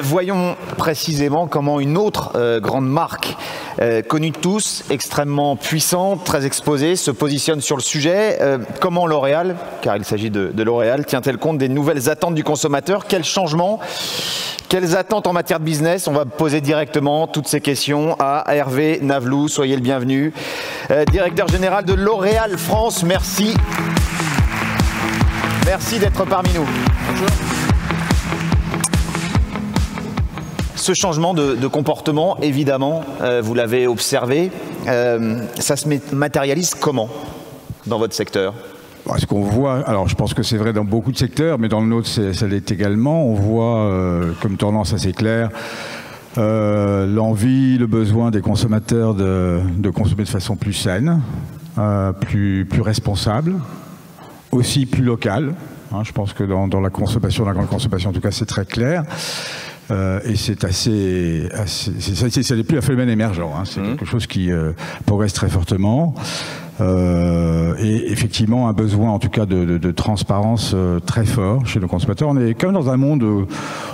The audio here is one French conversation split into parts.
Voyons précisément comment une autre grande marque, connue de tous, extrêmement puissante, très exposée, se positionne sur le sujet. Comment L'Oréal, car il s'agit de L'Oréal, tient-elle compte des nouvelles attentes du consommateur? Quels changements? Quelles attentes en matière de business? On va poser directement toutes ces questions à Hervé Naveloux. Soyez le bienvenu. Directeur général de L'Oréal France, merci. Merci d'être parmi nous. Bonjour. Ce changement de comportement, évidemment, vous l'avez observé, ça se matérialise comment dans votre secteur? Ce qu'on voit, alors je pense que c'est vrai dans beaucoup de secteurs, mais dans le nôtre ça l'est également, on voit comme tendance assez claire l'envie, le besoin des consommateurs de consommer de façon plus saine, plus responsable, aussi plus locale. Je pense que dans la consommation, la grande consommation en tout cas, c'est très clair. Et c'est ça n'est plus un phénomène émergent, c'est quelque chose qui progresse très fortement. Et effectivement un besoin en tout cas de transparence très fort chez nos consommateurs. On est quand même dans un monde,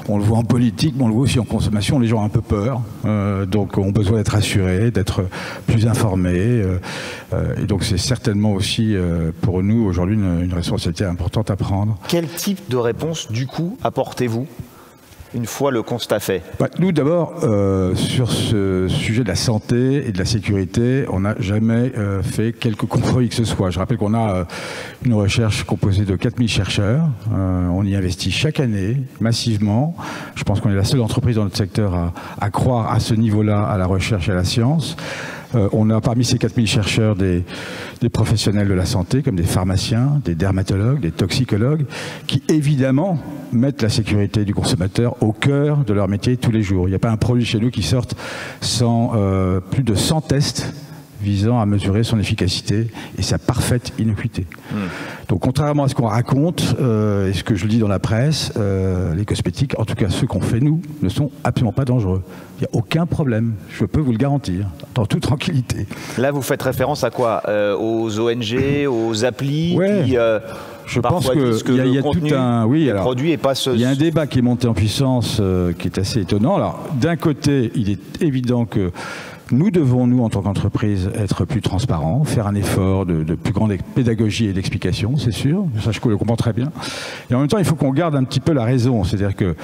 on le voit en politique, mais on le voit aussi en consommation, les gens ont un peu peur, donc ont besoin d'être assurés, d'être plus informés, et donc c'est certainement aussi pour nous aujourd'hui une responsabilité importante à prendre. Quel type de réponse du coup apportez-vous une fois le constat fait? Nous d'abord, sur ce sujet de la santé et de la sécurité, on n'a jamais fait quelque compromis que ce soit. Je rappelle qu'on a une recherche composée de 4000 chercheurs. On y investit chaque année, massivement. Je pense qu'on est la seule entreprise dans notre secteur à croire à ce niveau-là à la recherche et à la science. On a parmi ces 4000 chercheurs des professionnels de la santé, comme des pharmaciens, des dermatologues, des toxicologues, qui évidemment mettent la sécurité du consommateur au cœur de leur métier tous les jours. Il n'y a pas un produit chez nous qui sorte sans plus de 100 tests visant à mesurer son efficacité et sa parfaite innocuité. Donc contrairement à ce qu'on raconte, et ce que je dis dans la presse, les cosmétiques, en tout cas ceux qu'on fait nous, ne sont absolument pas dangereux. Il n'y a aucun problème, je peux vous le garantir, dans toute tranquillité. Là vous faites référence à quoi? Aux ONG, aux applis qui, je pense qu'il y a tout un... Oui, alors, produit et pas il y a un débat qui est monté en puissance qui est assez étonnant. Alors d'un côté, il est évident que nous devons, nous, en tant qu'entreprise, être plus transparents, faire un effort de plus grande pédagogie et d'explication, c'est sûr. Ça, je le comprends très bien. Et en même temps, il faut qu'on garde un petit peu la raison. C'est-à-dire que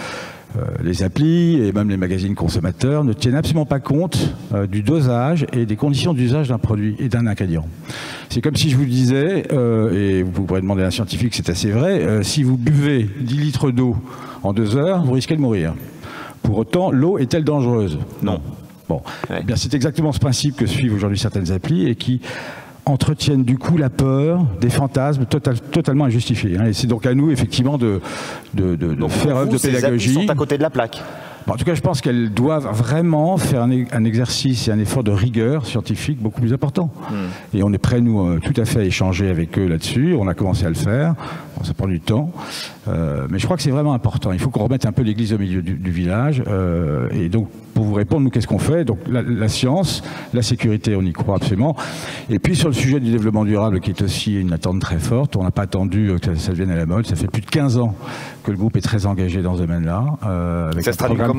les applis et même les magazines consommateurs ne tiennent absolument pas compte du dosage et des conditions d'usage d'un produit et d'un ingrédient. C'est comme si je vous disais, et vous pourrez demander à un scientifique, c'est assez vrai, si vous buvez 10 litres d'eau en 2 heures, vous risquez de mourir. Pour autant, l'eau est-elle dangereuse? Non. Bon, eh bien c'est exactement ce principe que suivent aujourd'hui certaines applis et qui entretiennent du coup la peur, des fantasmes totalement injustifiés. Et c'est donc à nous effectivement de faire œuvre de pédagogie. Ces applis sont à côté de la plaque. En tout cas, je pense qu'elles doivent vraiment faire un exercice et un effort de rigueur scientifique beaucoup plus important. Et on est prêts, nous, tout à fait à échanger avec eux là-dessus. On a commencé à le faire. Bon, ça prend du temps. Mais je crois que c'est vraiment important. Il faut qu'on remette un peu l'église au milieu du village. Et donc, pour vous répondre, nous, qu'est-ce qu'on fait? Donc, la science, la sécurité, on y croit absolument. Et puis, sur le sujet du développement durable, qui est aussi une attente très forte, on n'a pas attendu que ça devienne à la mode. Ça fait plus de 15 ans que le groupe est très engagé dans ce domaine-là. Ça se traduit comment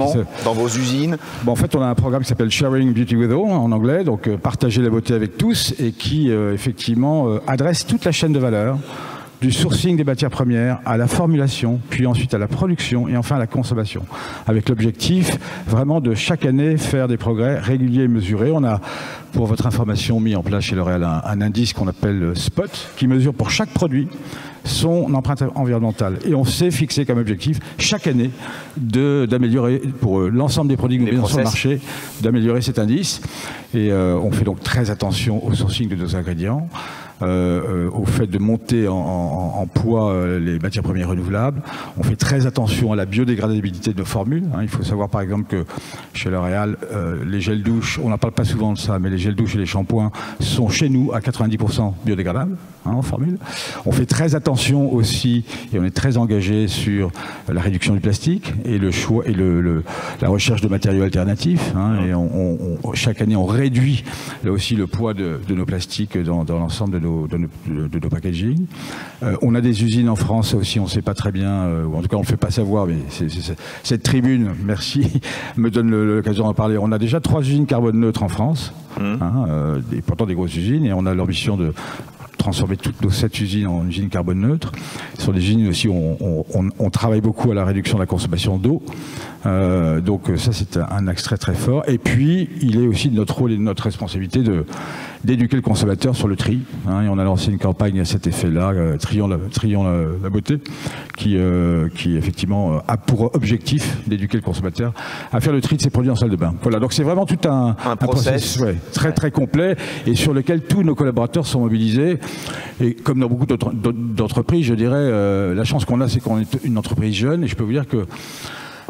dans vos usines? En fait, on a un programme qui s'appelle Sharing Beauty with All en anglais, donc partager la beauté avec tous, et qui effectivement adresse toute la chaîne de valeur, du sourcing des matières premières à la formulation, puis ensuite à la production et enfin à la consommation, avec l'objectif vraiment de chaque année faire des progrès réguliers et mesurés. On a, pour votre information, mis en place chez L'Oréal un indice qu'on appelle SPOT, qui mesure pour chaque produit son empreinte environnementale. Et on s'est fixé comme objectif chaque année d'améliorer, pour l'ensemble des produits que nous mettons sur le marché, d'améliorer cet indice. Et on fait donc très attention au sourcing de nos ingrédients, au fait de monter en poids les matières premières renouvelables. On fait très attention à la biodégradabilité de nos formules. Il faut savoir par exemple que chez L'Oréal, les gels douche, on n'en parle pas souvent de ça, mais les gels douche et les shampoings sont chez nous à 90% biodégradables en formule. On fait très attention aussi, et on est très engagé sur la réduction du plastique et le choix et la recherche de matériaux alternatifs. Et chaque année, on réduit là aussi le poids de nos plastiques dans l'ensemble nos packaging. On a des usines en France aussi, on ne sait pas très bien, ou en tout cas on ne le fait pas savoir, mais cette tribune, merci, me donne l'occasion d'en parler. On a déjà 3 usines carbone neutres en France, pourtant des grosses usines, et on a l'ambition de transformer toutes nos 7 usines en usines carbone neutres. Ce sont des usines aussi où on travaille beaucoup à la réduction de la consommation d'eau. Donc ça, c'est un axe très très fort. Et puis, il est aussi de notre rôle et de notre responsabilité d'éduquer le consommateur sur le tri. Et on a lancé une campagne à cet effet-là, Trions la beauté, qui effectivement a pour objectif d'éduquer le consommateur à faire le tri de ses produits en salle de bain. Voilà, donc c'est vraiment tout un processus très très complet et sur lequel tous nos collaborateurs sont mobilisés. Et comme dans beaucoup d'entreprises, je dirais, la chance qu'on a, c'est qu'on est une entreprise jeune, et je peux vous dire que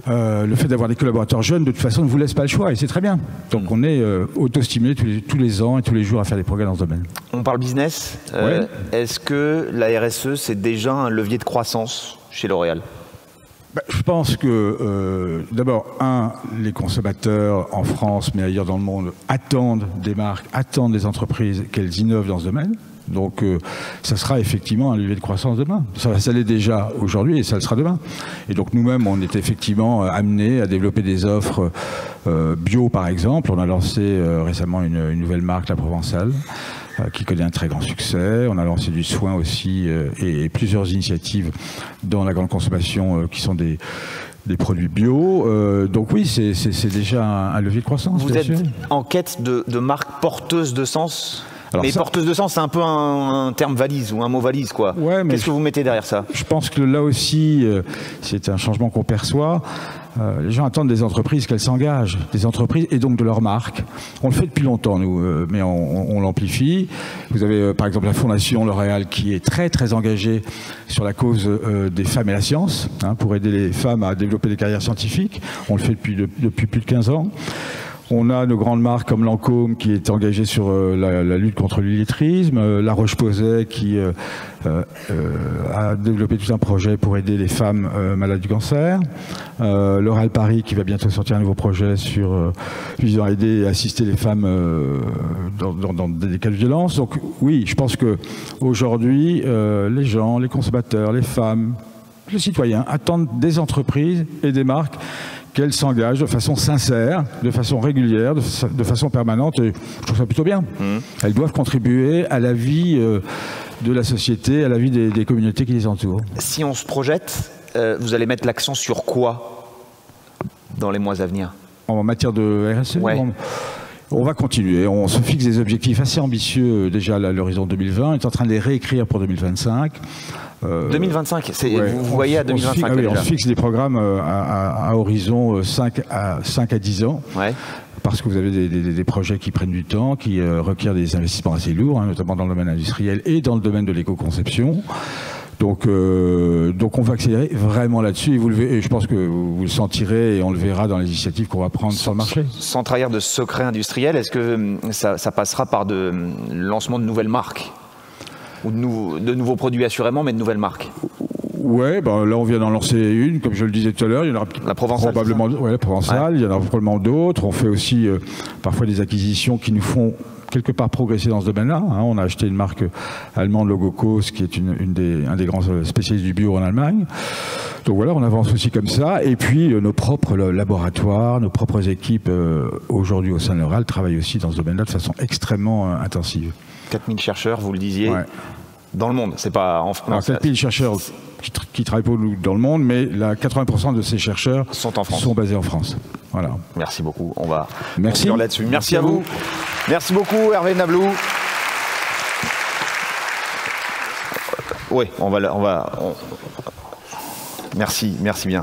le fait d'avoir des collaborateurs jeunes, de toute façon, ne vous laisse pas le choix, et c'est très bien. Donc on est auto-stimulé tous les ans et tous les jours à faire des progrès dans ce domaine. On parle business. Est-ce que la RSE, c'est déjà un levier de croissance chez L'Oréal ? Je pense que, d'abord, les consommateurs en France, mais ailleurs dans le monde, attendent des marques, attendent des entreprises qu'elles innovent dans ce domaine. Donc ça sera effectivement un levier de croissance demain. Ça l'est déjà aujourd'hui et ça le sera demain. Et donc nous-mêmes, on est effectivement amenés à développer des offres bio, par exemple. On a lancé récemment une nouvelle marque, La Provençale, qui connaît un très grand succès. On a lancé du soin aussi et plusieurs initiatives dans la grande consommation qui sont des produits bio. Donc oui, c'est déjà un levier de croissance. Vous êtes en quête de marques porteuses de sens ? Mais porteuse de sens, c'est un peu un terme valise ou un mot valise, quoi. Ouais, qu'est-ce que vous mettez derrière ça? Je pense que là aussi, c'est un changement qu'on perçoit. Les gens attendent des entreprises qu'elles s'engagent, des entreprises et donc de leurs marques. On le fait depuis longtemps, nous, mais on l'amplifie. Vous avez par exemple la Fondation L'Oréal qui est très très engagée sur la cause des femmes et la science, pour aider les femmes à développer des carrières scientifiques. On le fait depuis plus de 15 ans. On a nos grandes marques comme Lancôme qui est engagée sur la lutte contre l'illettrisme, La Roche-Posay qui a développé tout un projet pour aider les femmes malades du cancer, L'Oréal Paris qui va bientôt sortir un nouveau projet visant à aider et assister les femmes dans des cas de violence. Donc oui, je pense qu'aujourd'hui, les gens, les consommateurs, les femmes, les citoyens attendent des entreprises et des marques qu'elles s'engagent de façon sincère, de façon régulière, de façon permanente, et je trouve ça plutôt bien. Elles doivent contribuer à la vie de la société, à la vie des communautés qui les entourent. Si on se projette, vous allez mettre l'accent sur quoi dans les mois à venir? En matière de RSE, on va continuer. On se fixe des objectifs assez ambitieux déjà à l'horizon 2020. On est en train de les réécrire pour 2025. 2025, vous voyez à 2025 on se fixe des programmes à horizon 5 à 10 ans. Parce que vous avez des projets qui prennent du temps, qui requièrent des investissements assez lourds, notamment dans le domaine industriel et dans le domaine de l'éco-conception. Donc on va accélérer vraiment là-dessus et je pense que vous le sentirez et on le verra dans les initiatives qu'on va prendre sur le marché. Sans trahir de secret industriel, est-ce que ça passera par le lancement de nouvelles marques ou de nouveaux produits assurément, mais de nouvelles marques? Ouais, là on vient d'en lancer une, comme je le disais tout à l'heure, il y en aura la Provençale, probablement, la Provençale, il y en aura probablement d'autres. On fait aussi parfois des acquisitions qui nous font quelque part progresser dans ce domaine-là. On a acheté une marque allemande, Logocos, qui est un des grands spécialistes du bio en Allemagne. Donc voilà, on avance aussi comme ça. Et puis nos propres laboratoires, nos propres équipes aujourd'hui au sein de L'Oréal travaillent aussi dans ce domaine-là de façon extrêmement intensive. 4000 chercheurs, vous le disiez, dans le monde, c'est pas en France. Alors 4000 chercheurs qui travaillent pour nous dans le monde, mais 80% de ces chercheurs sont basés en France. Voilà. Merci beaucoup. On va conclure là-dessus. Merci à vous. Merci beaucoup Hervé Nablou. Oui, merci bien.